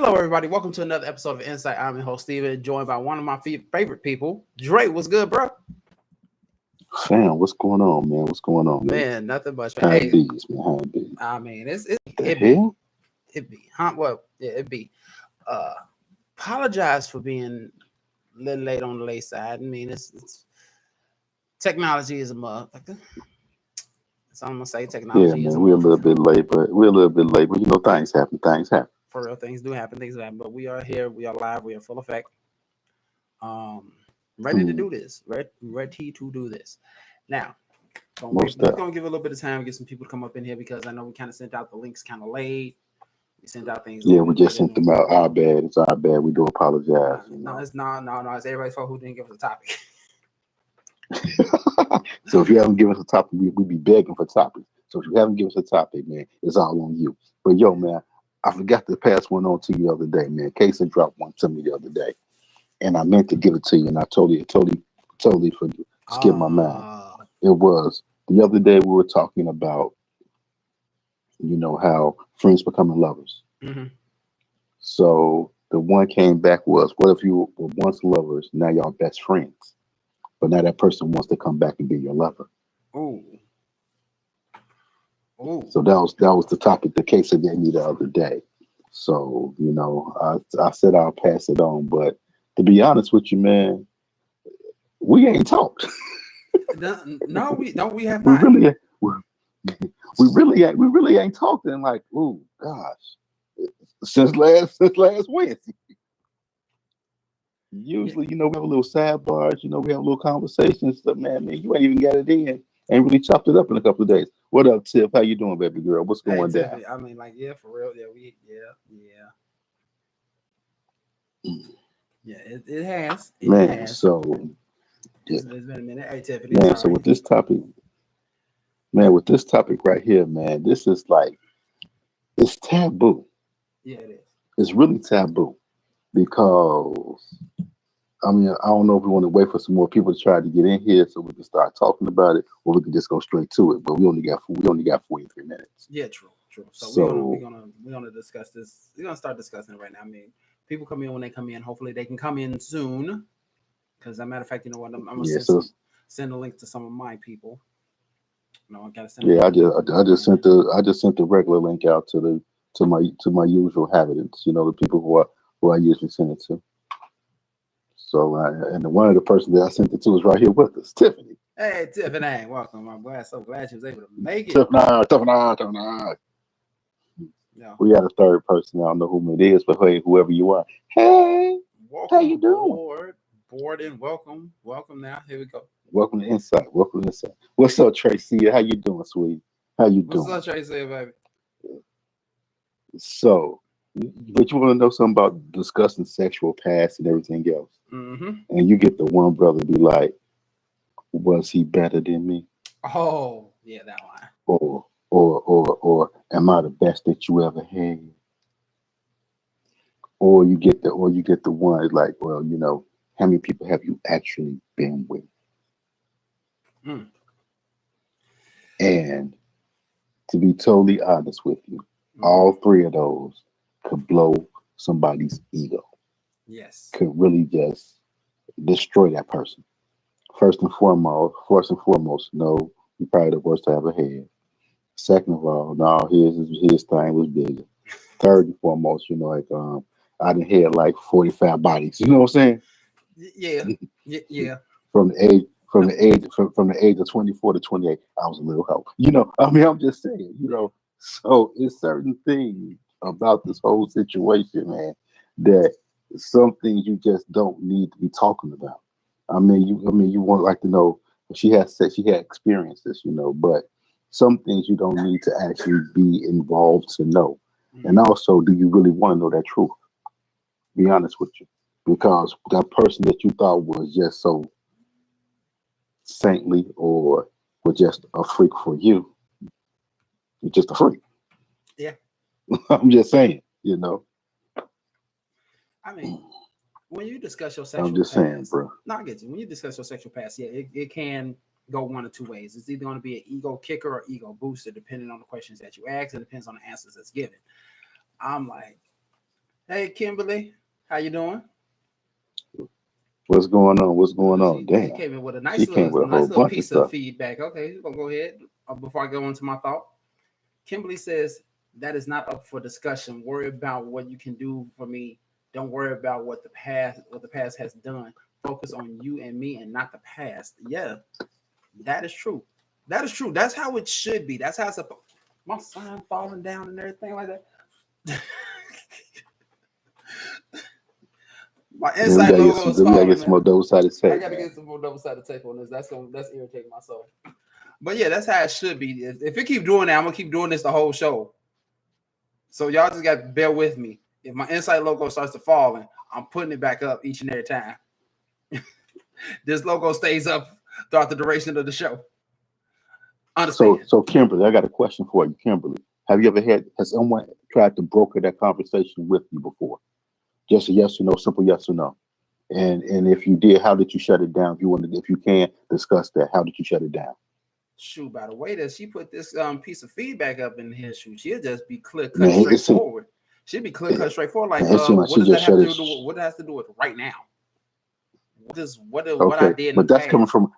Hello, everybody. Welcome to another episode of En-Syte. I'm your host, Steven, joined by one of my favorite people, Dre. What's good, bro? Fam, what's going on, man? What's going on, man? Man, nothing much. Man. How Hey, it bees, man? How it be? I mean, The it be, hell? it be, huh? Well, yeah, it be. Uh, Apologize for being a little late on the late side. I mean, it's technology is a motherfucker. So I'm gonna say Yeah, technology is a man. We're a little motherfucker. bit late, but you know, things happen. Things happen. For real, things do happen. Things do happen. But we are here. We are live. We are full effect. Um, Ready to Mm, do this. Ready to do this. Now. most We're stuff. gonna give it a little bit of time to get some people to come up in here because I know we kind of sent out the links kind of late. We sent out things a Yeah, little we bit just later sent than them out. Our bad. It's our bad. We do apologize. You no, know. it's no. It's everybody's fault who didn't give us a topic. So if you haven't given us a topic, we be begging for topics. So if you haven't given us a topic, man, it's all on you. But yo, man, I forgot to pass one on to you the other day, man. Casey dropped one to me the other day, and I meant to give it to you, and I totally skipped my mind. Uh, It was the other day we were talking about, how friends becoming lovers. mm-hmm. So the one came back was, what if you were once lovers, now y'all best friends, but now that person wants to come back and be your lover. Ooh, ooh. So that was the topic the case gave me the other day. So I said I'll pass it on, but to be honest with you, man, we ain't talked. No, we don't. We have we not. really we, we really ain't talked in like, oh gosh, since last Wednesday. Yeah, Usually, we have a little sidebars, we have a little conversations. Stuff, man, you ain't even got it in. Ain't really chopped it up in a couple of days. What up, Tiff? How you doing, baby girl? What's hey going down? Tiffany. I mean, like, yeah, for real. Yeah. It has. It Man, has. so yeah, It's been a minute. Hey Tiffany, man. So sorry. with this topic, man, with this topic right here, man, this is like it's taboo. Yeah, it is. It's really taboo because I mean, I don't know if we want to wait for some more people to try to get in here so we can start talking about it, or we can just go straight to it. But we only got 43 minutes. Yeah, true. So So we're gonna discuss this. We're gonna start discussing it right now. I mean, people come in when they come in. Hopefully, they can come in soon. Because, as a matter of fact, you know what? I'm gonna yeah, so send a link to some of my people. No, I gotta send a yeah, link I to just some of I just mine. sent the regular link out to my usual habitants. The people who I usually send it to. So and one of the person that I sent it to is right here with us, Tiffany. Hey, Tiffany, welcome, my boy. So glad you was able to make it. Tiffany. Yeah, We got a third person. I don't know who it is, but hey, whoever you are, hey, how welcome you doing? aboard, board and welcome. Now, here we go. Welcome to Insight. Welcome to Insight. What's up, Tracy? How you doing, sweetie? How you What's doing? up, Tracy, baby? So, but you want to know something about discussing sexual past and everything else? Mm-hmm. And you get the one brother be like, was he better than me? Oh, yeah, that line. Or am I the best that you ever had? Or you get the one like, well, how many people have you actually been with? Mm. And to be totally honest with you, Mm-hmm. all three of those could blow somebody's ego, Yes. could really just destroy that person. First and foremost, no, you probably the worst I ever had. Second of all, no, his thing was bigger. Third and foremost, like I done had like 45 bodies. You know what I'm Yeah. saying? Yeah. from the age from No. the age from the age of 24 to 28, I was a little hoe. I mean, I'm just saying, Yeah. so it's certain things about this whole situation, man, that some things you just don't need to be talking about. I mean, you want like to know. She has said she had experiences, but some things you don't need to actually be involved to know. And Mm-hmm. also, do you really want to know that truth? Be honest with you, because that person that you thought was just so saintly or was just a freak for you, you're just a freak. Yeah. I'm just saying, I mean, when you discuss your I'm sexual just saying, past, bro. no, I get you. When you discuss your sexual past, yeah, it can go one of two ways. It's either going to be an ego kicker or ego booster, depending on the questions that you ask. It depends on the answers that's given. I'm like, Hey, Kimberly, how you doing? What's going on? What's going on? She Damn, came in with a she came with a whole nice little bunch of piece of stuff. feedback. Okay, we're gonna go ahead before I go into my thought. Kimberly says that is not up for discussion. Worry about what you can do for me. Don't worry about what the past has done. Focus on you and me and not the past. Yeah, that is true. That is true. That's how it should be. That's how it's supposed. My sign falling down and everything like that. My Man, inside logo is we gotta get falling, some more man. double-sided I tape, gotta man. get some more double sided tape on this. That's irritating my soul. But yeah, that's how it should be. If it keep doing that, I'm gonna keep doing this the whole show. So y'all just got to bear with me. If my inside logo starts to fall, I'm putting it back up each and every time. This logo stays up throughout the duration of the show. So, Understand? so Kimberly, I got a question for you, Kimberly. Have you ever has someone tried to broker that conversation with you before? Just a yes or no, simple yes or no. And if you did, how did you shut it down? If you wanted, if you can discuss that, how did you shut it down? Shoot, by the way that she put this piece of feedback up in here, shoot, she'll just be clear cut Man, it seemed, straightforward. She'd be clear cut straightforward. Like, man, it seemed like what she does that just have shut to it. do with what it has to do with right now? What I Okay, did in the but that's coming past? from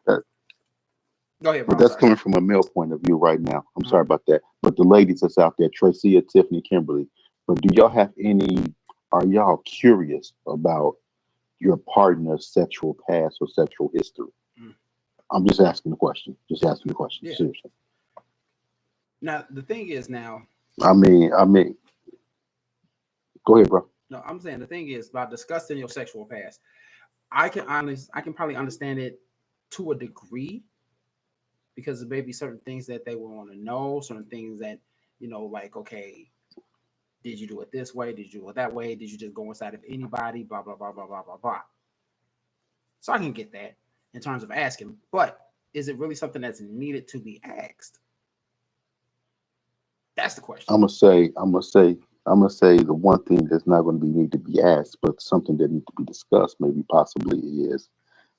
Go ahead, bro. but I'm that's sorry. coming from a male point of view right now. I'm Uh-huh. sorry about that. But the ladies that's out there, Tracia, Tiffany, Kimberly, but do y'all have any? Are y'all curious about your partner's sexual past or sexual history? Mm. I'm just asking the question. Just asking the question. Yeah. Seriously. Now the thing is now. I mean, go ahead, bro. No, I'm saying the thing is about discussing your sexual past. I can probably understand it to a degree because there may be certain things that they will want to know, certain things that like okay, did you do it this way? Did you do it that way? Did you just go inside of anybody? Blah blah blah blah blah blah blah. So I can get that in terms of asking, but is it really something that's needed to be asked? That's the question. I'm gonna say, I'm gonna say, I'm gonna say the one thing that's not going to be need to be asked, but something that needs to be discussed, maybe possibly is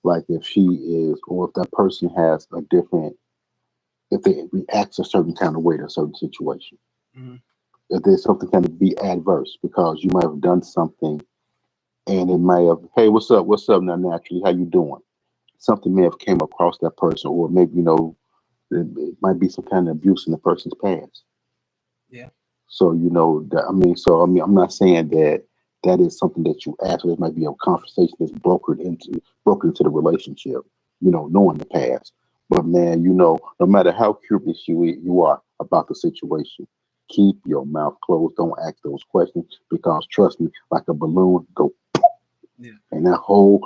like if she is, or if that person has a different, if they reacts a certain kind of way to a certain situation. Mhm. If there's something kind of be adverse because you might have done something and it might have, hey, what's up now, naturally, how you doing? Something may have came across that person, or maybe it might be some kind of abuse in the person's past. Yeah. So I mean, I'm not saying that that is something that you ask. Or it might be a conversation that's brokered into the relationship. Knowing the past. But man, no matter how curious you are about the situation, keep your mouth closed. Don't ask those questions because trust me, like a balloon, go Yeah. and that whole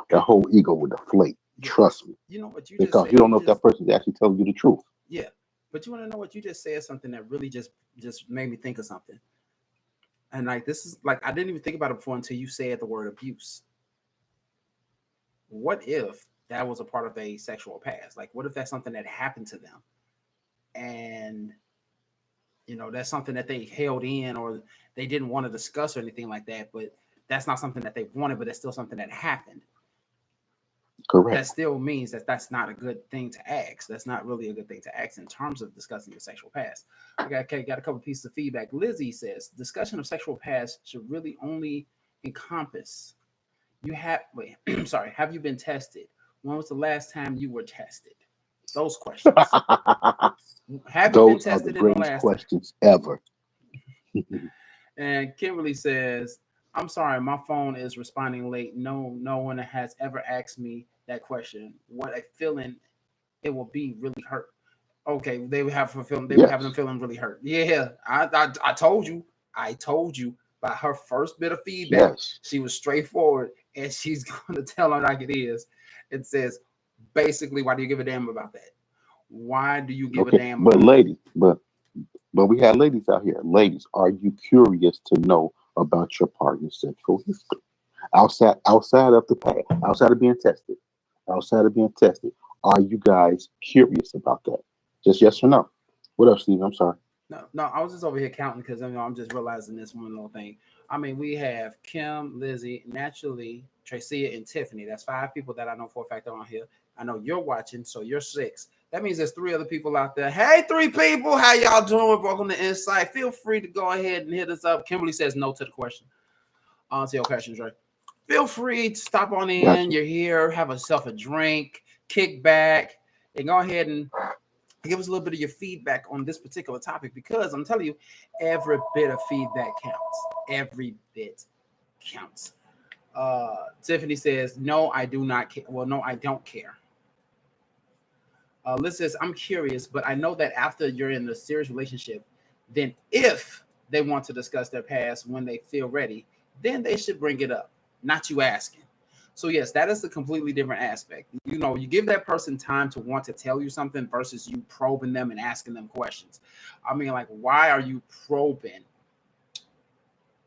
ego will deflate. Yeah. Trust me, You know what you just because said? you don't You know if that just person is actually telling you the truth. yeah. But you want to know what you just said? Something that really just made me think of something. And like this is like I didn't even think about it before until you said the word abuse. What if that was a part of a sexual past? Like what if that's something that happened to them and that's something that they held in or they didn't want to discuss or anything like that, but that's not something that they wanted, but it's still something that happened. That Correct. still means that that's not a good thing to ask. That's not really a good thing to ask in terms of discussing your sexual past. Got a couple pieces of feedback. Lizzie says discussion of sexual past should really only encompass you have wait, sorry, have you been tested? When was the last time you were tested? Those questions. Have you been Those are the tested in the greatest last time? questions ever. And Kimberly says, I'm sorry, my phone is responding late. No one has ever asked me that question. What a feeling it will be really hurt. Okay, they would have them Yes, feeling really hurt. Yeah, I told you. I told you by her first bit of feedback, yes. she was straightforward and she's gonna tell her like it is. It says basically, why do you give a damn about that? Why do you give a Okay, damn but about that? ladies, but we have ladies out here. Ladies, are you curious to know about your partner's sexual history outside of the past, outside of being tested? Are you guys curious about that? Just yes or no. What else, Steve? I'm sorry. No, I was just over here counting because I'm just realizing this one little thing. I mean, we have Kim, Lizzie, naturally, Tracia, and Tiffany. That's five people that I know for a fact are on here. I know you're watching, so you're six. That means there's three other people out there. Hey, three people, how y'all doing? Welcome to En-Syte. Feel free to go ahead and hit us up. Kimberly says no to the question. answer your questions, right? Feel free to stop on in. Gotcha. You're here, have yourself a drink, kick back, and go ahead and give us a little bit of your feedback on this particular topic because I'm telling you, every bit of feedback counts. Every bit counts. Tiffany says, "No, I do not care." Well, no, I don't care. Liz says, "I'm curious, but I know that after you're in a serious relationship, then if they want to discuss their past when they feel ready, then they should bring it up, not you asking." So yes, that is a completely different aspect. You know, you give that person time to want to tell you something versus you probing them and asking them questions. I mean, like, why are you probing?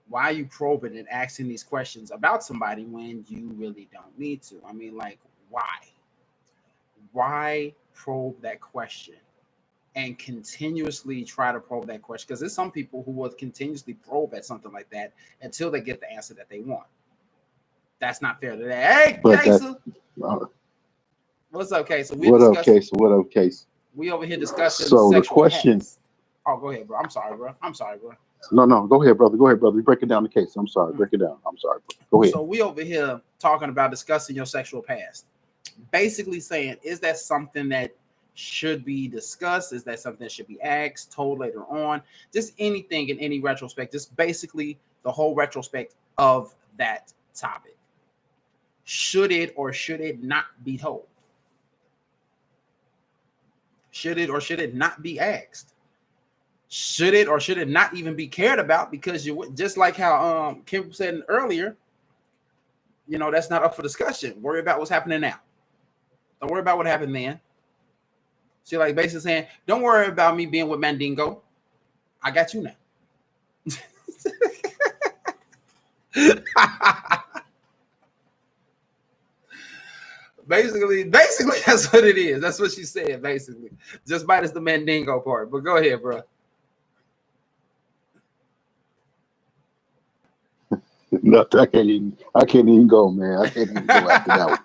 Why are you probing and asking these questions about somebody when you really don't need to? I mean, like, why? Why probe that question and continuously try to probe that question? Because there's some people who will continuously probe at something like that until they get the answer that they want. That's not fair to that. Hey, But that Kesa, uh, what's up, Kesa? We're what up, discussing. case? What up, case? We over here discussing So the sexual question. past. Oh, go ahead, bro. I'm sorry, bro. I'm sorry, bro. No, no, go ahead, brother. Go ahead, brother. You break it down the case. I'm sorry. Mm. Break it down. I'm sorry. Go ahead. So we over here talking about discussing your sexual past. Basically saying, is that something that should be discussed? Is that something that should be asked, told later on? Just anything in any retrospect. Just basically the whole retrospect of that topic. Should it or should it not be told? Should it or should it not be asked? Should it or should it not even be cared about? Because you just like how Kim said earlier, you know, that's not up for discussion. Worry about what's happening now. Don't worry about what happened then. She like basically saying, don't worry about me being with Mandingo. I got you now. basically, that's what it is. That's what she said, basically. Just minus the Mandingo part. But go ahead, bro. No, I can't even. I can't even go, man. I can't even go after that one.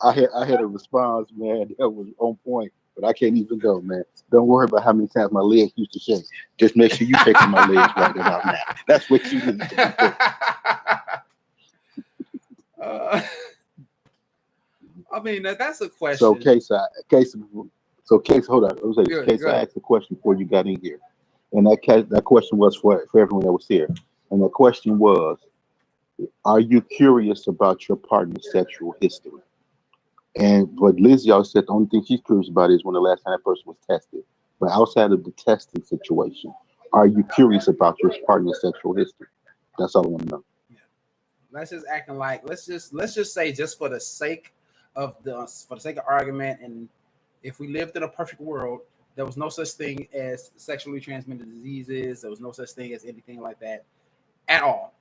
I had a response, man. That was on point, but I can't even go, man. Don't worry about how many times my legs used to shake. Just make sure you taking my legs right about now. That's what you need to be doing. uh, I mean, that's a So, question. case, so case. Hold on. I was like, Good, case. go I ahead. asked a question before you got in here, and that question was for everyone that was here, and the question was, are you curious about your partner's sexual history? And what Liz y'all said, the only thing she's curious about is when the last time that person was tested. But outside of the testing situation, are you curious about your partner's sexual history? That's all I want to know. Yeah. Let's just acting like let's just say just for the sake of argument, and if we lived in a perfect world, there was no such thing as sexually transmitted diseases. There was no such thing as anything like that at all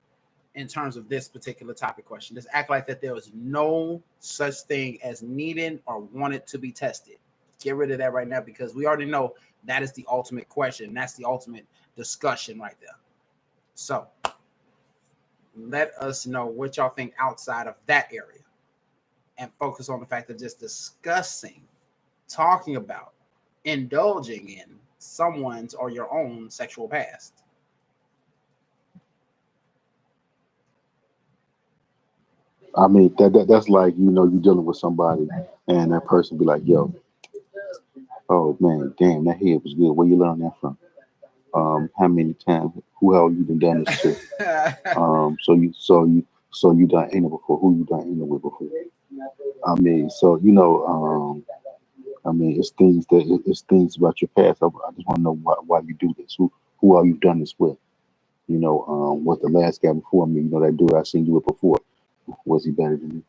in terms of this particular topic question. Just act like that there was no such thing as needing or wanted to be tested. Get rid of that right now because we already know that is the ultimate question. That's the ultimate discussion right there. So let us know what y'all think outside of that area and focus on the fact of just discussing, talking about, indulging in someone's or your own sexual past. I mean, that's like, you're dealing with somebody and that person be like, yo, oh man, damn, that head was good. Where you learn that from? How many times? Who hell you done this to? So you done anal before? Who you done anal with before? I mean, so I mean, it's things about your past. I just want to know why you do this. Who are you done this with? With the last guy before me. That dude I seen you with before. Was he better than me?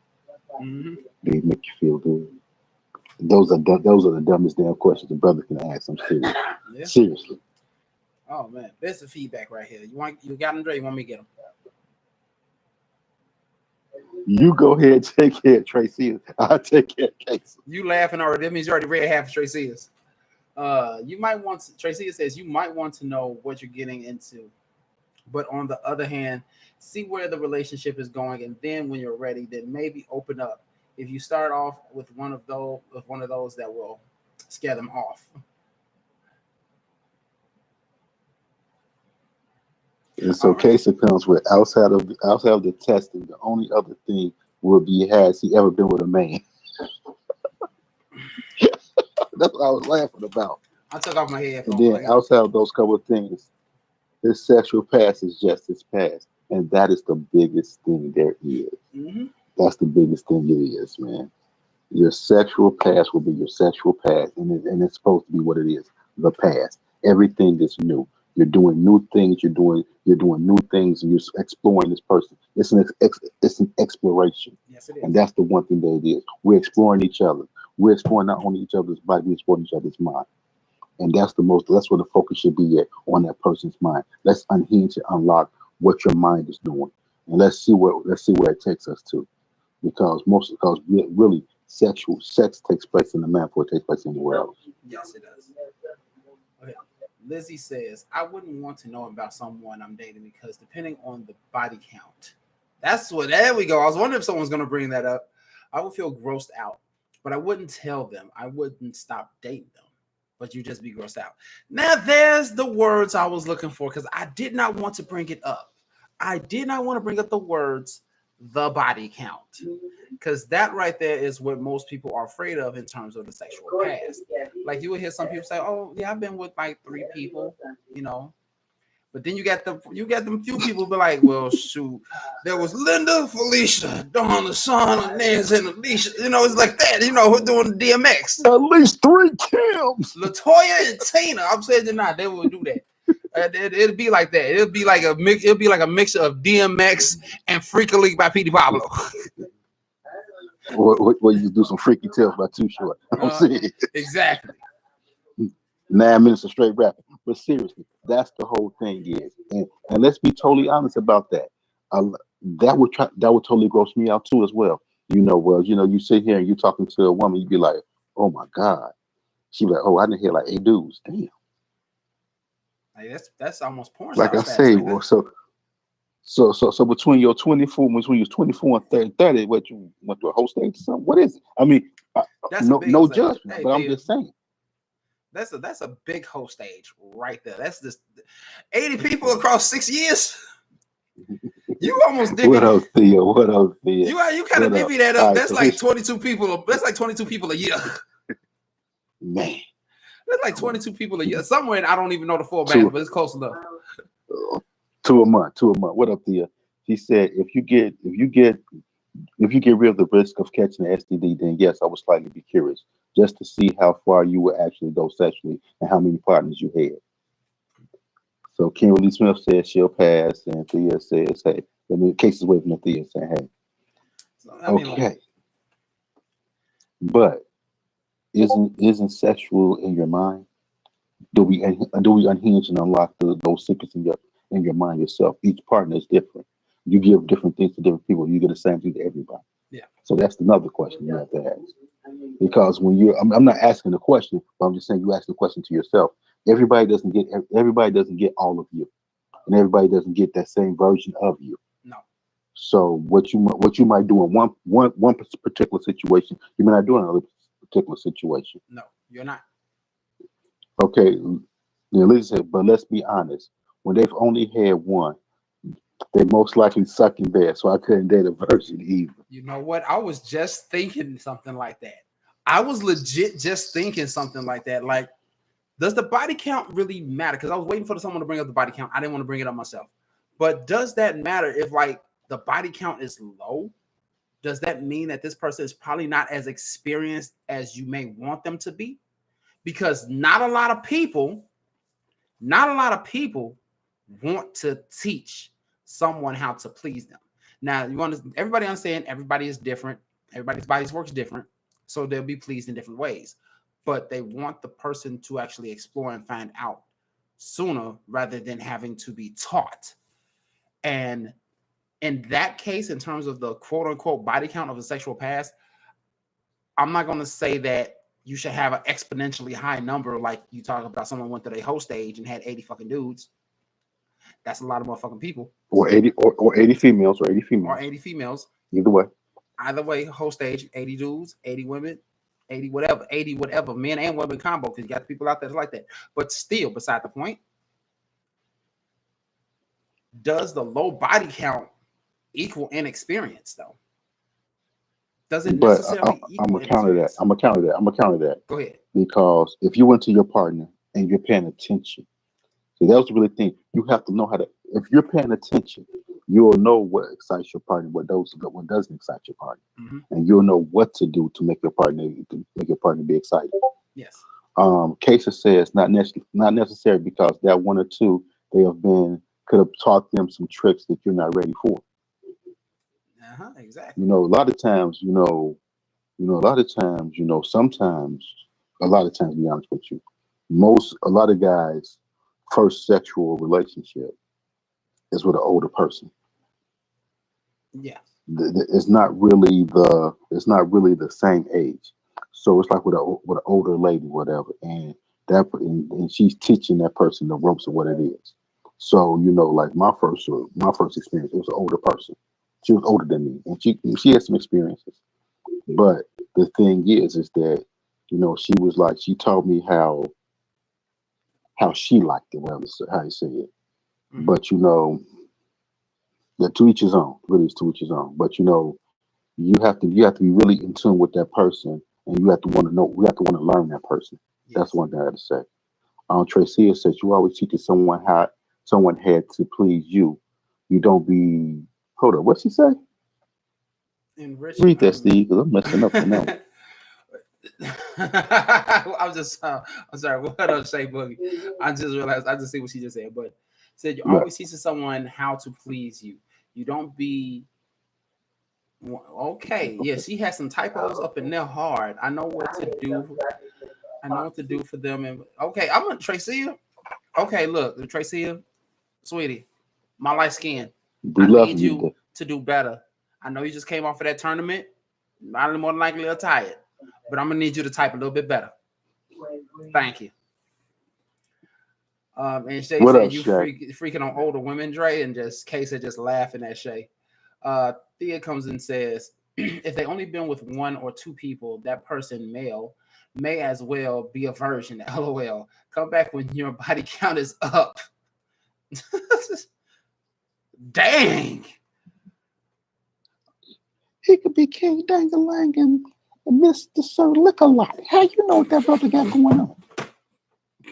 Mhm. Did he make you feel good? Those are the dumbest damn questions a brother can ask. I'm serious. Yeah. Seriously. Oh man, there's the feedback right here. You got them, Dre? You want me to get them? You go ahead, take care, Tracy. I'll take care of Casey. You laughing already? That means you already read half of Tracy's. You might want to, Tracy says you might want to know what you're getting into, but on the other hand, see where the relationship is going, and then when you're ready, then maybe open up. If you start off with one of those that will scare them off. And All so right. case it comes with outside of the testing, the only other thing will be has he ever been with a man? That's what I was laughing about. I took off my And headphones. then outside of those couple of things, his sexual past is just his past. And that is the biggest thing there is. Mm-hmm. That's the biggest thing it is, man. Your sexual past will be your sexual past, and it's supposed to be what it is, the past. Everything is new. You're doing new things. You're doing new things, and you're exploring this person. It's an exploration, Yes, it and is. that's the one thing that it is. We're exploring each other. We're exploring not only each other's body, we're exploring each other's mind, and that's where the focus should be at on that person's mind. Let's unhinge and unlock what your mind is doing, and let's see where it takes us to because really sexual sex takes place in the man before it takes place anywhere else. Yes, it does. Okay. Lizzie says, I wouldn't want to know about someone I'm dating because depending on the body count. There we go. I was wondering if someone's going to bring that up. I would feel grossed out, but I wouldn't tell them. I wouldn't stop dating them, but you just be grossed out. Now, there's the words I was looking for because I did not want to bring it up. I did not want to bring up the words, the body count, because that right there is what most people are afraid of in terms of the sexual past. Like you would hear some people say, "Oh, yeah, I've been with like 3 people," you know. But then you got them few people be like, "Well, shoot, there was Linda, Felicia, Donna, Shauna, Nancy, and Alicia." You know, it's like that. You know, who's doing the DMX? At least three Kims. Latoya and Tina. I'm saying they're not. They will do that. It'll be like that. It'll be like a mix. It'll be like a mixture of DMX and Freak League by Petey Pablo. Or you do some freaky tales by Too Short. I'm Uh, saying exactly. 9 minutes of straight rapping. But seriously, that's the whole thing is, and let's be totally honest about that. Uh, that would totally gross me out too as well. You sit here and you talking to a woman, you be like, oh my god. She be like, oh, I didn't hear like 8 dudes. Damn. Like that's almost porn Like star I status say, right well, there. so between your 24 and 30, what you went to a whole stage or something? What is it? I mean, That's a no big no host age. judgment, Hey, but I'm Tia, just saying. that's a big host age right there. That's just 80 people across 6 years. You almost What divvy. else, Theo? What else, Theo? You kind of What else? divvy that All up. right, That's so like here's 22 people. That's like 22 people a year. man. That's like 22 people a year. Somewhere I don't even know the full math, Two but it's close enough. two a month, 2 a month. What up, Theo? He said if you get rid of the risk of catching an STD, then yes, I would slightly be curious just to see how far you would actually go sexually and how many partners you had. So Kimberly Smith says she'll pass, and Thea says, "Hey, I mean, cases away from the Thea saying, hey, So, I mean, look, okay, but isn't sexual in your mind? Do we unhinge and unlock those secrets in your mind yourself? Each partner is different. You give different things to different people. You get the same thing to everybody. yeah. So that's another question you have to ask. Because when I'm not asking the question, but I'm just saying you ask the question to yourself. Everybody doesn't get all of you, and everybody doesn't get that same version of you. No, So what you might do in one particular situation, you may not do in another particular situation. no, you're not. Okay, Lisa said, but let's be honest. When they've only had one, they most likely suck in bed. So I couldn't date a virgin either. You know what? I was just thinking something like that. I was legit just thinking something like that. Like, does the body count really matter? Because I was waiting for someone to bring up the body count. I didn't want to bring it up myself. But does that matter if like the body count is low? Does that mean that this person is probably not as experienced as you may want them to be? Because not a lot of people want to teach someone how to please them. Now, everybody understand everybody is different. Everybody's bodies works different. So they'll be pleased in different ways. But they want the person to actually explore and find out sooner rather than having to be taught. And in that case, in terms of the quote unquote body count of a sexual past, I'm not going to say that you should have an exponentially high number like you talk about someone went to their host stage and had 80 fucking dudes. That's a lot of motherfucking people. Or 80 females or 80 Or females. 80 females. Either way. Either way, host stage, 80 dudes, 80 women, 80 whatever, men and women combo, because you got people out there that's like that. But still, beside the point, Does the low body count equal inexperience, though? Does it But necessarily I'm equal gonna counter that. inexperience? I'm gonna counter that. I'm gonna counter that Go ahead. because if you went to your partner and you're paying attention, see that was the really thing. You have to know how to. If you're paying attention, you'll know what excites your partner, what doesn't excite your partner, Hmm. and you'll know what to do to make your partner be excited. Yes. Casey says not necessary because that one or two they have been could have taught them some tricks that you're not ready for. Exactly. A lot of times, a lot of times, sometimes, a lot of times, to be honest with you, a lot of guys' first sexual relationship is with an older person. Yeah. It's not really the same age. So it's like with an older lady, whatever, and she's teaching that person the ropes of what it is. So like my first experience, it was an older person. She was older than me, and she had some experiences. But the thing is that she told me how she liked it, whatever how you say it. Hmm. But that to each his own. Really, is to each his own. But you have to be really in tune with that person, and you have to want to know. We have to want to learn that person. That's Yes. one thing I had to say. Tracy says you always teach someone how someone had to please you. You don't be. Hold on, what's she say? Enriching Read that, her. Steve, because I'm messing up the number. I'm just, I'm sorry. What else say, Boogie? I just realized, I just see what she just said. But said you Right. always teach someone how to please you. You don't be okay. Yeah, she has some typos up in there hard. I know what to do. I know what to do for them. And okay, I'm gonna Tracy. Okay, look, Tracy, sweetie, my light skin. We I love need you. you to do better. I know you just came off of that tournament. Not more than likely a little tired, but I'm gonna need you to type a little bit better. Thank you. And Shay What said up, you Shaq? freaking on older women, Dre, and just Casey just laughing at Shay. Thea comes and says, if they only been with one or two people, that person male may as well be a virgin. LOL. Come back when your body count is up. Dang. He could be King Dangalang and Mr. Sir Lick-a-Lot. How you know what that brother got going on?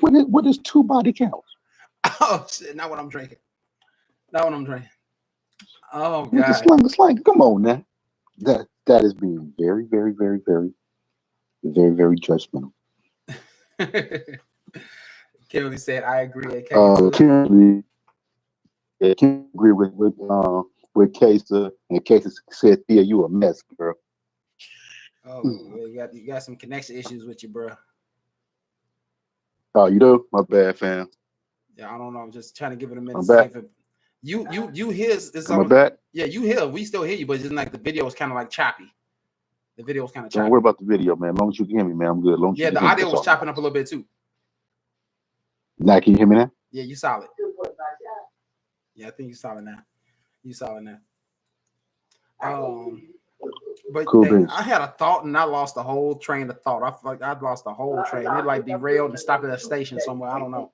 What is two body counts? Oh shit! Not what I'm drinking. Not what I'm drinking. Oh With the god. slang, come on now. That is being very, very, very, very, very, very judgmental. Kimberly said, "I agree." A case. Kimberly, yeah, Kimberly agree with Kesa, and Kesa said, "Yeah, you a mess, girl." Oh, you got some connection issues with you, bro. Oh, you know, my bad, fam. Yeah, I don't know. I'm just trying to give it a minute I'm to see back. if it. You hear it's Am I almost. back? Yeah, you hear. We still hear you, but it's just like the video is kind of like choppy. The video was kind of Don't worry choppy. about the video, man. As long as you can hear me, man, I'm good. As long as you Yeah, can the hear me, audio that's was all that chopping up a matters. little bit too. Now, can you hear me now? Yeah, you solid. Yeah, I think you solid now. You solid now. Um, but Cool dang, beans. I had a thought and I lost the whole train of thought. I feel like I'd lost the whole train. It like derailed and stopped at a station somewhere. I don't know.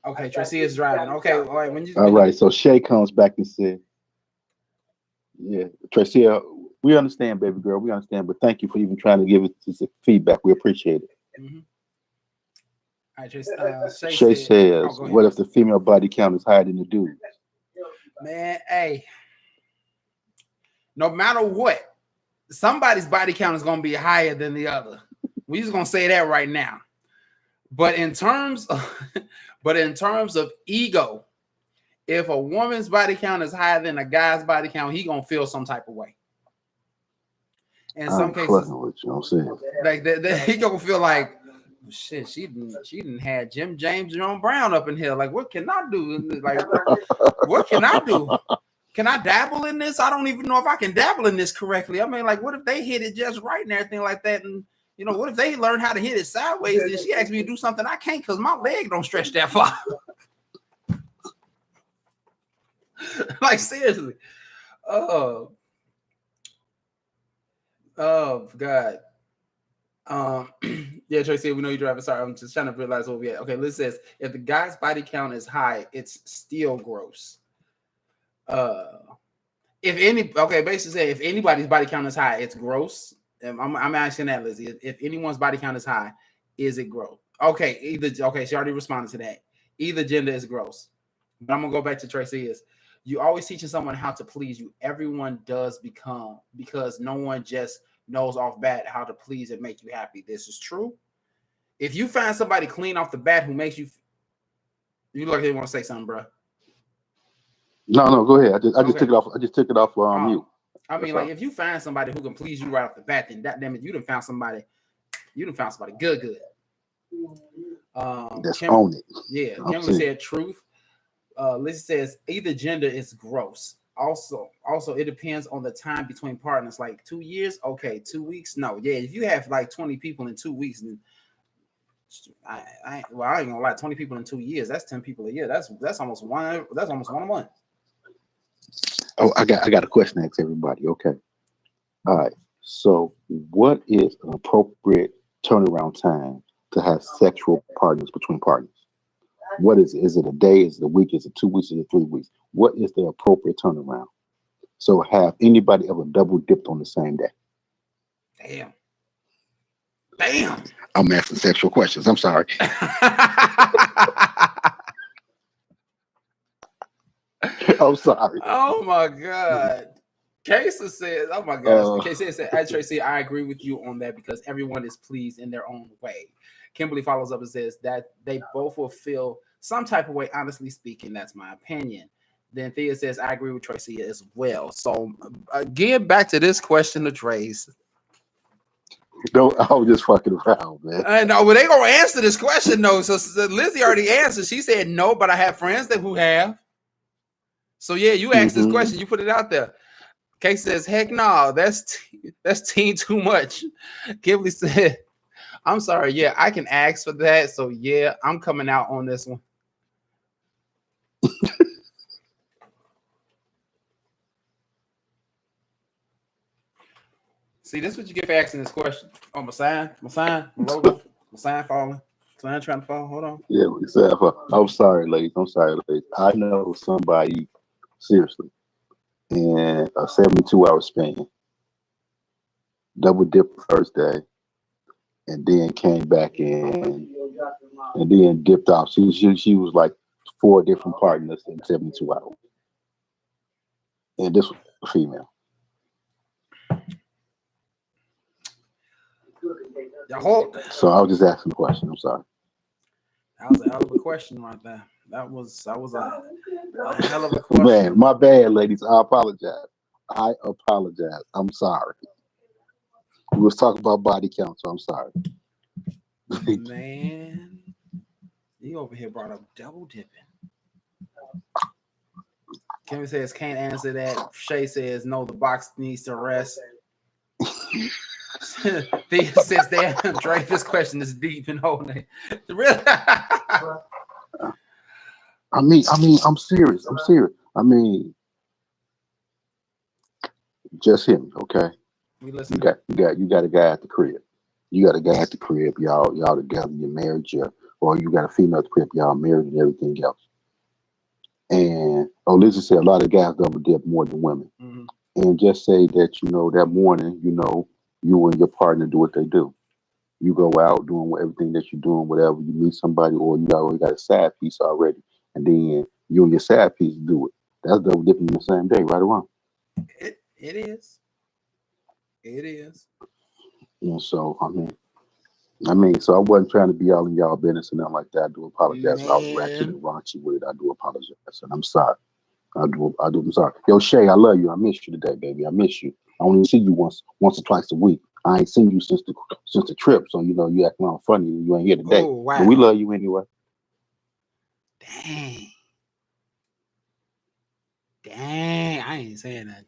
Okay, Tracy is driving. Okay, all right. All right. So Shay comes back and said, "Yeah, Tracy, we understand, baby girl. We understand, but thank you for even trying to give us this feedback. We appreciate it." Mm-hmm. All right, Tracy. Shay Shay said, "Oh, says, go ahead." "What if the female body count is higher than the dude?" Man, hey, no matter what, somebody's body count is gonna be higher than the other. We just gonna say that right now. But in terms of, but in terms of ego, if a woman's body count is higher than a guy's body count, he gonna feel some type of way. In I some ain't cases, fucking with you. I'm saying. like he gonna feel like, shit, she didn't had Jim James, Jerome Brown up in here. Like, what can I do? Like, what can I do? Can I dabble in this? I don't even know if I can dabble in this correctly. I mean, like, what if they hit it just right and everything like that? And what if they learn how to hit it sideways? And she asks me to do something I can't because my leg don't stretch that far. Like, seriously. Oh, oh God. Yeah, Tracy, we know you're driving. Sorry, I'm just trying to realize what we at. Okay, Liz says if the guy's body count is high, it's still gross. If any, okay, basically say if anybody's body count is high, it's gross. I'm asking that, Lizzie. If anyone's body count is high, is it gross? Okay, she already responded to that. Either gender is gross. But I'm gonna go back to Tracy. Is you always teaching someone how to please you? Everyone does become because no one just knows off bat how to please and make you happy. This is true. If you find somebody clean off the bat who makes you look like they want to say something, bro. No, go ahead. I just took it off. I just took it off mute. I mean, like if you find somebody who can please you right off the bat, then that damn it, you done found somebody good. That's own it. Yeah, Kimberly said truth. Lizzie says either gender is gross. Also, it depends on the time between partners. Like 2 years, okay. 2 weeks, no. Yeah, if you have like 20 people in 2 weeks, then I ain't gonna lie. 20 people in 2 years, that's 10 people a year. That's almost one. That's almost one a month. Oh, I got a question to ask everybody. Okay. All right. So, what is an appropriate turnaround time to have sexual partners between partners? What is it? Is it a day? Is it a week? Is it 2 weeks? Is it 3 weeks? What is the appropriate turnaround? So, have anybody ever double dipped on the same day? Damn. I'm asking sexual questions. I'm sorry. I'm sorry. Oh my God. Casey says, oh my gosh. Casey said, Tracy, I agree with you on that because everyone is pleased in their own way. Kimberly follows up and says that they both will feel some type of way, honestly speaking. That's my opinion. Then Thea says, I agree with Tracy as well. So again, back to this question of Trace. No, I was just fucking around, man. I know, well, they gonna answer this question though. So Lizzie already answered. She said no, but I have friends who have. So yeah, you asked this question, you put it out there. Kay says, heck no, that's teen too much. Kimberly said, I'm sorry, yeah, I can ask for that. So yeah, I'm coming out on this one. See, this is what you get for asking this question. Oh, my sign, logo, my sign falling. Sign trying to fall. Hold on. Yeah, I'm sorry, ladies. I know somebody, seriously, in a 72-hour span, double dipped the first day, and then came back in, and then dipped off. She was like 4 different partners in 72 hours, and this was a female. So I was just asking a question. I'm sorry. That was a hell of a question right there. That was a hell of a question. Man, my bad, ladies. I apologize. I'm sorry. We was talking about body count, so I'm sorry. Man, you over here brought up double dipping. Kimmy says can't answer that. Shay says no, the box needs to rest. Thea says damn, Drake, this question is deep and holding. Really? I mean, I'm serious. I mean, just hear me, okay? We listen. You got a guy at the crib. You got a guy at the crib. Y'all together. You're married. Or you got a female at the crib. Y'all married and everything else. And Lizzie said a lot of guys double dip more than women. Mm-hmm. And just say that that morning, you and your partner do what they do. You go out doing everything that you're doing, whatever. You meet somebody, or you already got a side piece already, and then you and your side piece do it. That's double dipping in the same day, right or wrong? It is. It is. So I mean, so I wasn't trying to be all in y'all business and nothing like that. I do apologize. I was ratchet and raunchy with it. I do apologize, and I'm sorry. I'm sorry. Yo, Shay, I love you. I miss you today, baby. I miss you. I only see you once or twice a week. I ain't seen you since the trip, so you acting all funny. You ain't here today. Oh, wow. But we love you anyway. Dang, I ain't saying that.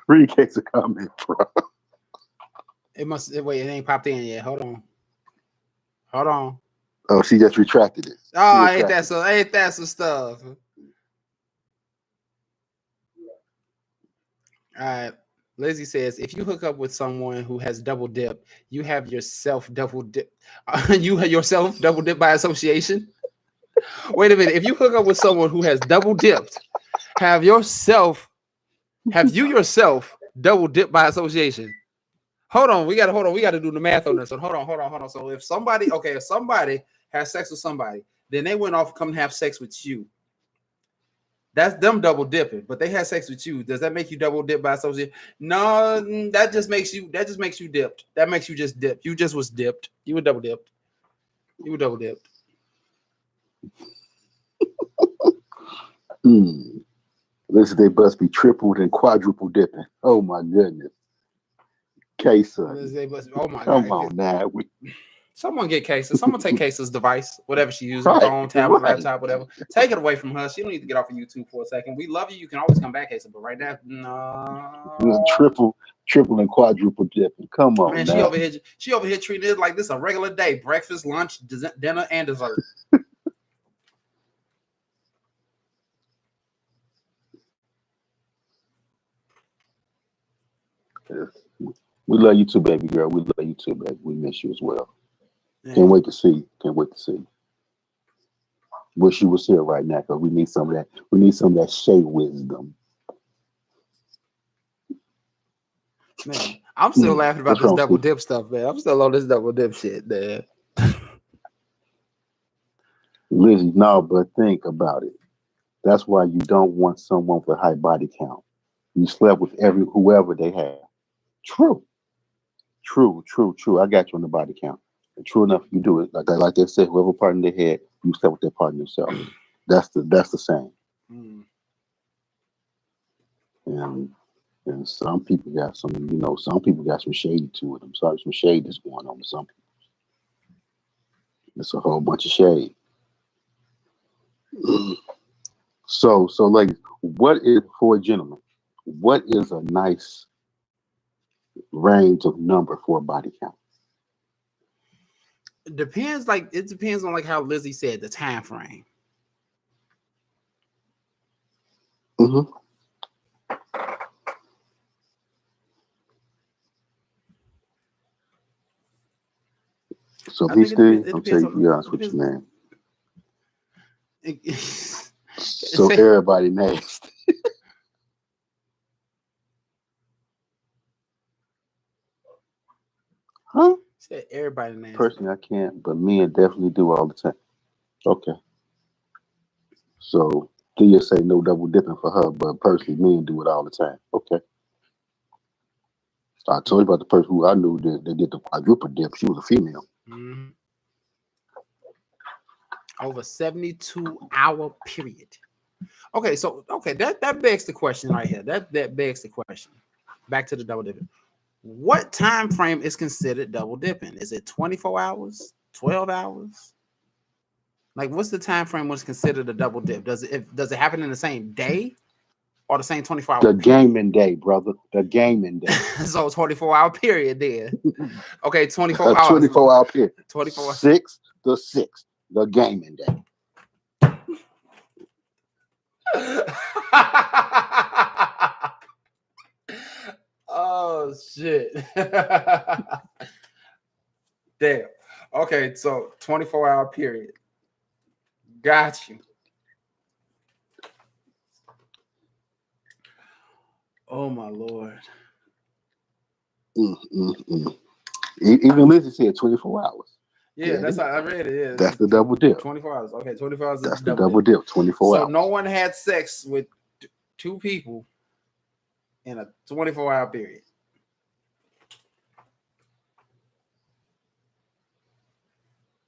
Read case of comment, bro. It ain't popped in yet. Hold on. Oh, she just retracted it. Oh, ain't that some stuff? All right. Lizzie says, if you hook up with someone who has double dip, you have yourself double dip. You have yourself double dip by association. Wait a minute. If you hook up with someone who has double dipped, have yourself, have you yourself double dip by association? Hold on. Hold on. We gotta do the math on this one. Hold on. So if somebody, okay, if somebody has sex with somebody, then they went off and come and have sex with you. That's them double dipping, but they had sex with you. Does that make you double dip by association? No, that just makes you dipped. That makes you just dip. You just was dipped. You were double dipped. You were double dipped. Listen, they must be tripled and quadruple dipping. Oh my goodness. K-Son. Oh my Come God. on now. Someone get Cases. Someone take Cases' device, whatever she uses, Right, phone, tablet, right. laptop, whatever. Take it away from her. She don't need to get off of YouTube for a second. We love you. You can always come back, Cases, but right now, no. Triple and quadruple dipping. Come on, Man, now. she over here treating it like this a regular day: breakfast, lunch, dinner, and dessert. We love you too, baby girl. We love you too, baby. We miss you as well. Yeah. Can't wait to see. Can't wait to see. Wish you was here right now because we need some of that. We need some of that Shay wisdom. Man, I'm still laughing about What's this wrong, double Steve? dip stuff, man. I'm still on this double dip shit, man. Lizzie, no, but think about it. That's why you don't want someone with a high body count. You slept with whoever they have. True. True. I got you on the body count. And true enough, you do it. Like they said, whoever partner they had, you slept with their partner yourself. That's the same. Mm. And some people got some people got some shady to it. I'm sorry, some shade that's going on with some people. It's a whole bunch of shade. So ladies, what is for a gentleman? What is a nice range of number for a body count? It depends. Like it depends on like how Lizzie said the time frame. Mm-hmm. So I be think still. it I'm tell depends you, to on. be honest It with you, depends. man. It, So everybody nasty. Huh? said everybody nasty. Personally, I can't, but men definitely do all the time. Okay. So Thea say no double dipping for her, but personally, men do it all the time. Okay. I told you about the person who I knew that did the quadruple dip. She was a female. Mm-hmm. Over 72-hour period. Okay, so that begs the question right here. That begs the question. Back to the double dipping. What time frame is considered double dipping? Is it 24 hours, 12 hours? Like what's the time frame was considered a double dip? Does it happen in the same day or the same 24-hour The period? gaming day, brother. The gaming day. So 24-hour period there. Okay, 24 A hours. 24-hour period. 24. 6 to 6. The gaming day. Oh shit. Damn. Okay, so 24-hour period. Got you. Oh my lord. Mm, mm, mm. Even Lizzie said 24 hours. Yeah, that's how I read it. Yeah, That's the double dip. 24 hours. Okay, 24 hours is That's the double double dip. dip. 24 So hours. no one had sex with two people in a 24-hour period.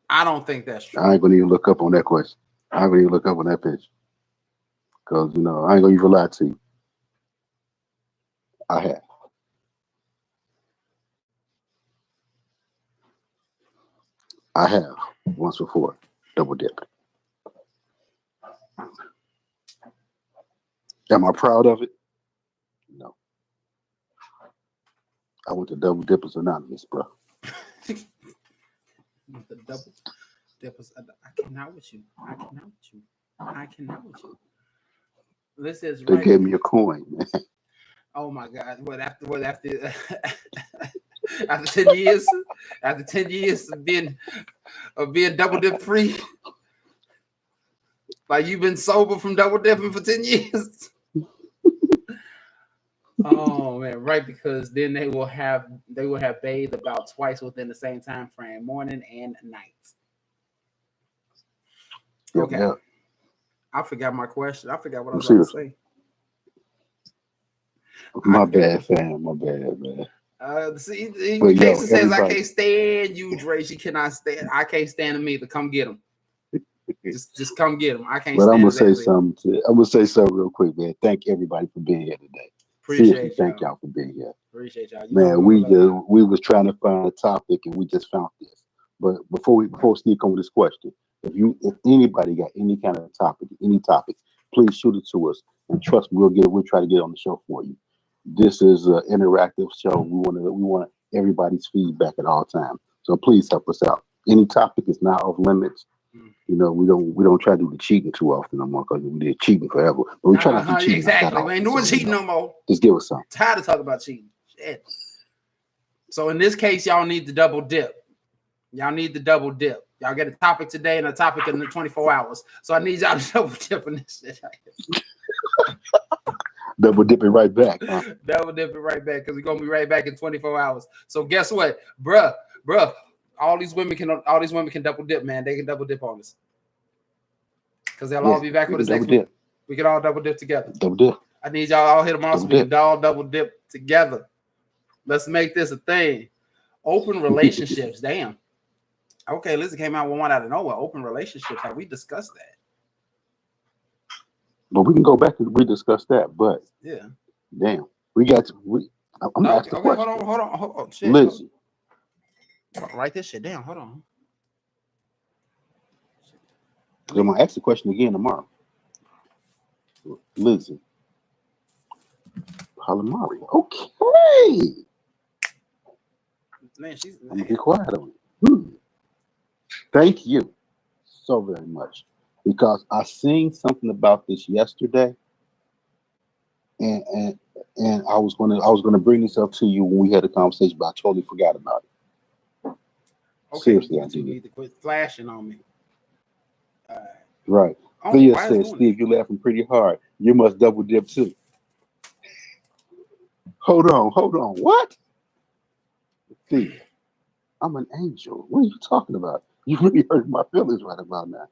I don't think that's true. I ain't gonna even look up on that question. I ain't gonna even look up on that pitch. Because I ain't gonna even lie to you. I have. I have once before. Double dip. Am I proud of it? No. I went to Double Dippers Anonymous, bro. The double dippers. I cannot with you. I cannot with you. I cannot with you. This is They right. gave me a coin, man. Oh my God! What after after 10 years? After 10 years of being double dip free, like you've been sober from double dipping for 10 years. Oh man, right? Because then they will have bathed about twice within the same time frame, morning and night. Yep, Okay, yep. I forgot my question. I forgot what I I'm was about to serious. say. I My forgot. bad, fam. My bad, man. See, But the case yo, that says I everybody. can't stand you, Dre. She cannot stand. I can't stand him either. Come get him. Just come get him. I can't But I'm stand gonna his say ass either. something. I'm gonna say something real quick, man. Thank everybody for being here today. Seriously, Appreciate thank y'all. y'all for being here. Appreciate y'all. You know Man, we gonna love y'all. we was trying to find a topic and we just found this. But before we sneak on with this question, if anybody got any kind of topic, any topics, please shoot it to us. And trust me, we'll try to get it on the show for you. This is an interactive show. We want everybody's feedback at all times. So please help us out. Any topic is not off limits. Mm. You know, we don't try to do the cheating too often no more because we did cheating forever. But we try not to do cheating like that Exactly. We ain't often. doing So cheating no more. just give us some. Tired of talking about cheating. Shit. So in this case, y'all need the double dip. Y'all need the double dip. Y'all get a topic today and a topic in the 24 hours. So I need y'all to double dip in this shit. Double dipping right back, huh? Double dip it right back because we're gonna be right back in 24 hours. So guess what, bruh, all these women can double dip, man. They can double dip on us because they'll Yeah, all be back we with can us double next week. dip. We can all double dip together. Double dip. I need y'all all hit them on so Double we can dip. all double dip together. Let's make this a thing. Open relationships. Damn. Okay, Lizzie came out with one out of nowhere. Open relationships. Have we discussed that? But we can go back and rediscuss that. But Yeah. damn, we got to, I'm gonna ask Okay, the okay, hold question. on, hold on, hold on. Shit. Lizzie, Write this shit down. Hold on. I'm gonna ask the question again tomorrow. Lizzie, Calamari. Okay. Man, she's I'm gonna be quiet on it. Thank you so very much. Because I seen something about this yesterday, and I was gonna bring this up to you when we had a conversation, but I totally forgot about it. okay. Seriously, I You two did. need to quit flashing on me. All right. Right. I don't know Thea why it's says, doing that. Steve, you're laughing pretty hard. You must double dip too. Hold on. What? Thea, I'm an angel. What are you talking about? You really hurt my feelings right about now.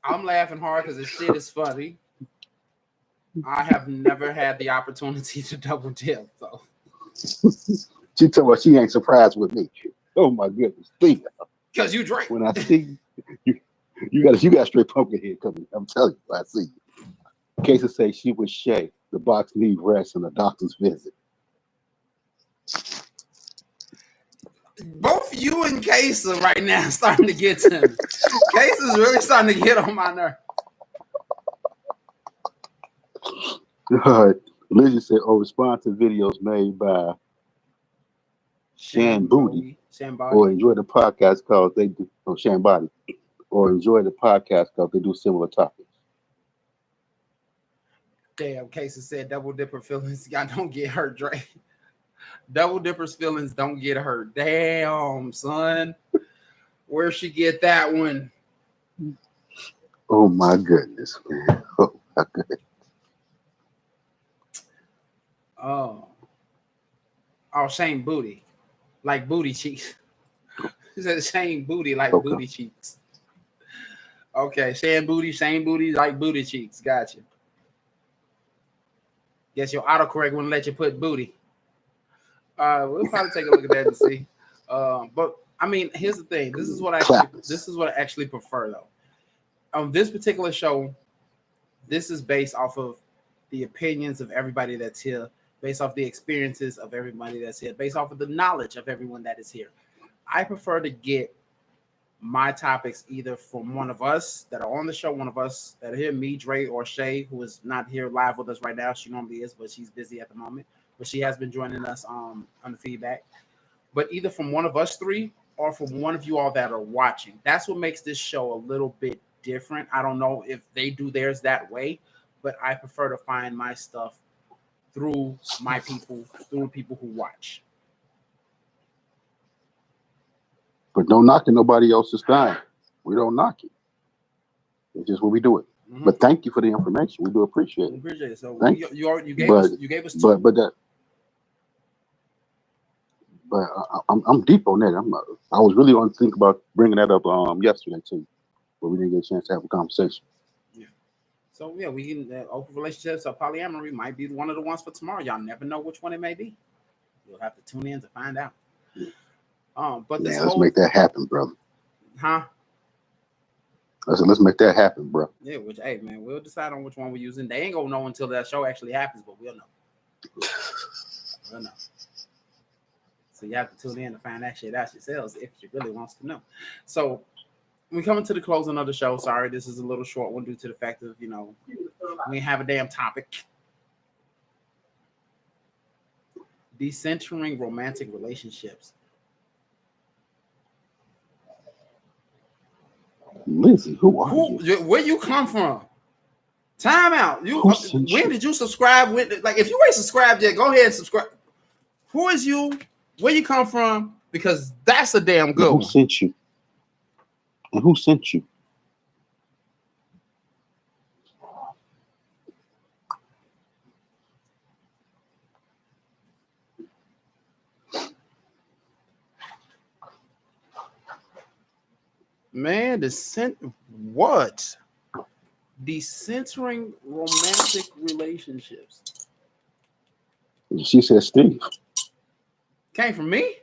I'm laughing hard because this shit is funny. I have never had the opportunity to double dip, though. She told me she ain't surprised with me. Oh my goodness. Thea, Because you drink. when I see you, you got straight pumpkin head coming. I'm telling you, I see you. Casey say she was Shay. The box need rest and a doctor's visit. Both you and Case are right now starting to get to me. Case is really starting to get on my nerve. Lizzie said, "Oh, respond to videos made by Shan Booty, or Shambody. enjoy the podcast cause they do. Oh, Shan Body, or enjoy the podcast cause they do similar topics." Damn, Case said double dipper feelings. Y'all don't get hurt, Dre. Double dipper's feelings don't get hurt. Damn, son. Where she get that one? Oh my goodness, man. Oh my goodness. Oh, Shane Booty. Like booty cheeks. He said Shane Booty like Okay. booty cheeks. Okay, Shane Booty like booty cheeks. Gotcha. Guess your autocorrect wouldn't let you put booty. We'll probably take a look at that and see. But I mean, here's the thing. Clappers. This is what I actually prefer though. On this particular show, this is based off of the opinions of everybody that's here, based off the experiences of everybody that's here, based off of the knowledge of everyone that is here. I prefer to get my topics either from one of us that are on the show, one of us that are here, me, Dre, or Shay, who is not here live with us right now. She normally is, but she's busy at the moment. But she has been joining us on the feedback. But either from one of us three or from one of you all that are watching. That's what makes this show a little bit different. I don't know if they do theirs that way, but I prefer to find my stuff through my people, through people who watch. But don't knock it nobody else's time. We don't knock it. It's just what we do it. Mm-hmm. But thank you for the information. We do appreciate it. We appreciate it. So you gave us two. But I'm deep on that. I was really on to think about bringing that up yesterday too, but we didn't get a chance to have a conversation. Yeah. So yeah, we can open relationships or polyamory might be one of the ones for tomorrow. Y'all never know which one it may be. You'll have to tune in to find out. Yeah. But let's make that happen, brother. Huh? I said, let's make that happen, bro. Yeah, hey man, we'll decide on which one we're using. They ain't gonna know until that show actually happens, but we'll know. We'll know. So you have to tune in to find that shit out yourselves if you really wants to know. So we coming to the closing of the show. Sorry, this is a little short one due to the fact of, we have a damn topic. Decentering romantic relationships. Lizzie, who are you? Where you come from? Time out. When did you subscribe? If you ain't subscribed yet, go ahead and subscribe. Who is you? Where you come from? Because that's a damn good one. Who sent you? And who sent you? Man, what? Decentering romantic relationships. She said Steve. Came from me?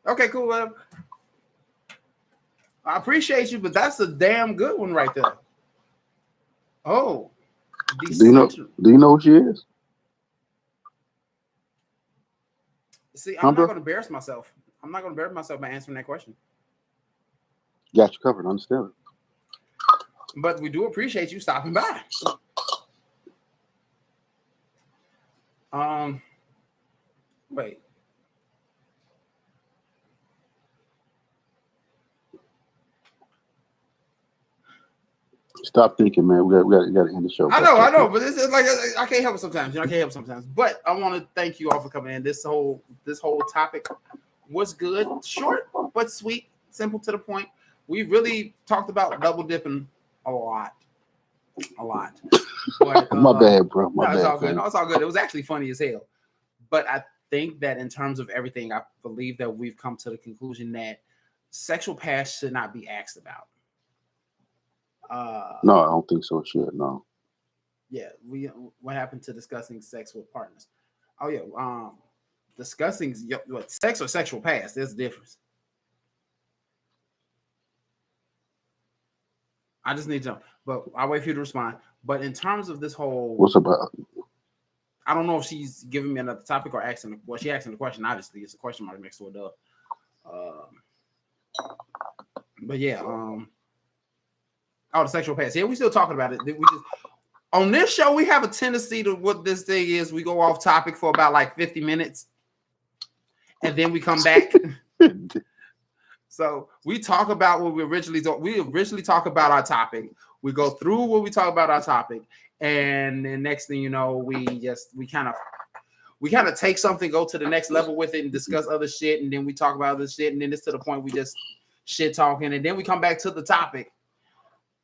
Okay, cool. I appreciate you, but that's a damn good one right there. Oh. Do you know who she is? See, I'm not going to embarrass myself. I'm not going to embarrass myself by answering that question. Got you covered. Understand it. But we do appreciate you stopping by. Wait. Stop thinking, man. We got to end the show. I know, but it's like I can't help it sometimes. I can't help it sometimes. But I want to thank you all for coming in. This whole topic was good, short but sweet, simple to the point. We really talked about double dipping a lot. But, my bad, bro. It's all good. No, it's all good. It was actually funny as hell. But I think that in terms of everything, I believe that we've come to the conclusion that sexual past should not be asked about. No, I don't think so. Shit, no. Yeah, what happened to discussing sex with partners? Oh yeah, discussing what sex or sexual past. There's a difference. I just need to know, but I'll wait for you to respond. But in terms of this whole, what's about? I don't know if she's giving me another topic or asking. Well, she asking the question. Obviously, it's a question mark next to a dove. But yeah, the sexual past. Yeah, we still talking about it. We just on this show we have a tendency to what this thing is. We go off topic for about like 50 minutes, and then we come back. So we talk about what we originally talk about our topic. We go through what we talk about our topic, and then next thing you know, we kind of take something, go to the next level with it, and discuss other shit, and then we talk about other shit, and then it's to the point we just shit talking, and then we come back to the topic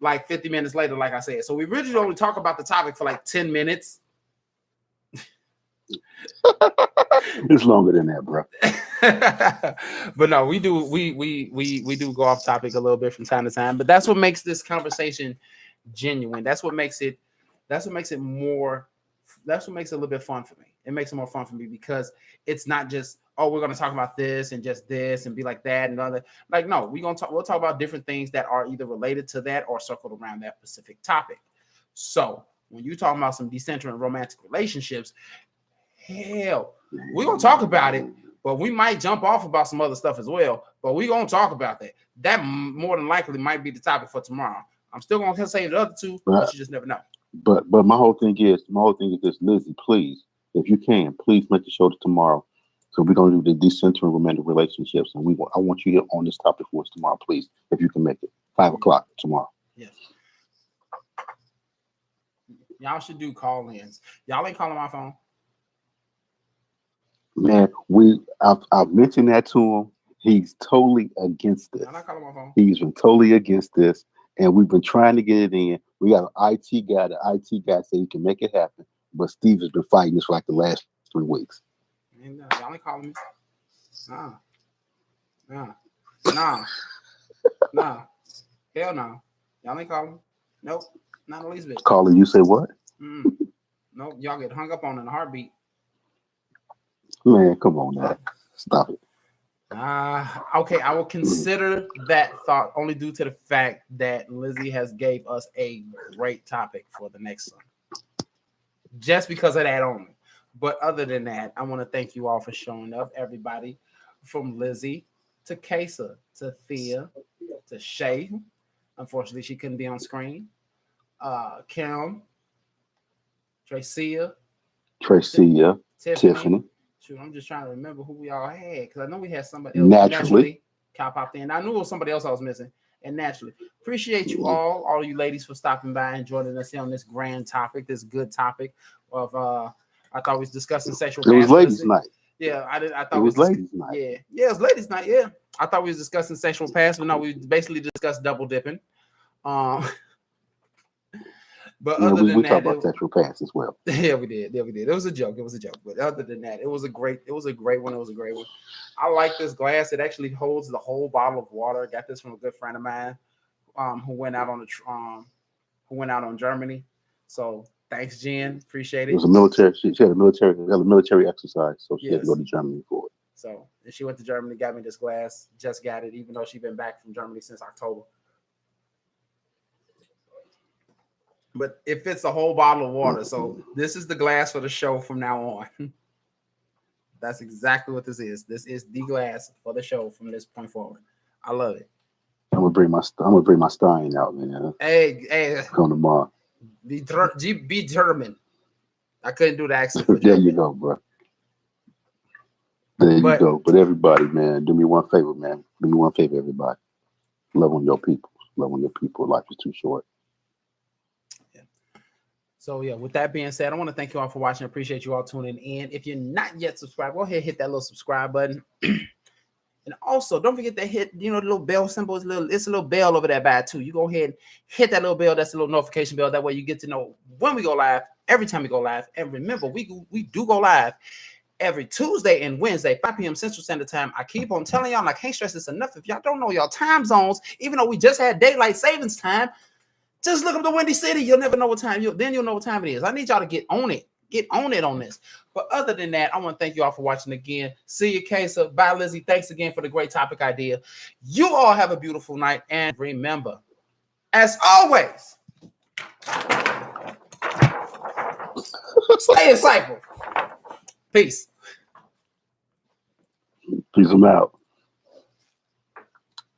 like 50 minutes later, like I said. So we originally only talk about the topic for like 10 minutes. It's longer than that, bro. But no, we do go off topic a little bit from time to time, but that's what makes this conversation genuine. That's what makes it a little bit fun for me. It makes it more fun for me because it's not just, oh, we're gonna talk about this and just this and be like that and other. Like, no, we'll talk about different things that are either related to that or circled around that specific topic. So when you're talking about some decentering romantic relationships, hell, we're gonna talk about it, but we might jump off about some other stuff as well. But we're gonna talk about that. That more than likely might be the topic for tomorrow. I'm still gonna say the other two, but you just never know. But my whole thing is this, Lizzie, please, if you can, please make the show tomorrow. So we're gonna do the decentering romantic relationships, and I want you here on this topic for us tomorrow, please, if you can make it 5 o'clock tomorrow. Yes. Y'all should do call-ins. Y'all ain't calling my phone. Man, I've mentioned that to him. He's totally against this. Y'all not calling my phone. He's been totally against this, and we've been trying to get it in. We got an IT guy. The IT guy said he can make it happen, but Steve has been fighting this for like the last 3 weeks. Y'all ain't calling me. Nah. Hell no. Y'all ain't calling. Nope. Not the least bit. Calling you say what? Nope. Y'all get hung up on in a heartbeat. Man, come on now. Stop it. Okay, I will consider that thought only due to the fact that Lizzie has gave us a great topic for the next one. Just because of that only. But other than that, I want to thank you all for showing up, everybody, from Lizzie to Kesa to Thea to Shay. Unfortunately, she couldn't be on screen. Kim, Tracia, Tiffany. Shoot, I'm just trying to remember who we all had because I know we had somebody else. Naturally. Cal popped in. I knew it was somebody else I was missing. And naturally, appreciate you all you ladies for stopping by and joining us here on this grand topic, this good topic of I thought we was discussing sexual. It was ladies' night. Yeah, I thought it was ladies' night. Yeah, it was ladies' night. Yeah, I thought we was discussing sexual past, but no, we basically discussed double dipping. But yeah, other than we that, talked about sexual past as well. Yeah, we did. It was a joke. But other than that, it was a great one. I like this glass. It actually holds the whole bottle of water. Got this from a good friend of mine, who went out on Germany. So thanks, Jen. Appreciate it. It was a military. She had a military exercise, so she had to go to Germany for it. So she went to Germany, got me this glass. Just got it, even though she's been back from Germany since October. But it fits a whole bottle of water. So this is the glass for the show from now on. That's exactly what this is. This is the glass for the show from this point forward. I love it. I'm gonna bring my Stein out, man. Hey, come tomorrow. Be German. I couldn't do the accent. For there you go, bro. There you go. But everybody, man, do me one favor, man. Do me one favor, everybody. Love on your people. Love on your people. Life is too short. So yeah, with that being said, I want to thank you all for watching. I appreciate you all tuning in. If you're not yet subscribed, go ahead and hit that little subscribe button. And also, don't forget to hit, the little bell symbol. It's a little bell over there by too. You go ahead and hit that little bell. That's a little notification bell. That way you get to know when we go live, every time we go live. And remember, we do go live every Tuesday and Wednesday, 5 p.m. Central Standard Time. I keep on telling y'all, and I can't stress this enough. If y'all don't know y'all time zones, even though we just had daylight savings time, just look up the Windy City. You'll never know what time. You'll know what time it is. I need y'all to get on it. Get on it on this. But other than that, I want to thank you all for watching again. See you, Kesa. Bye, Lizzie. Thanks again for the great topic idea. You all have a beautiful night. And remember, as always, stay insightful. Peace. Peace them out.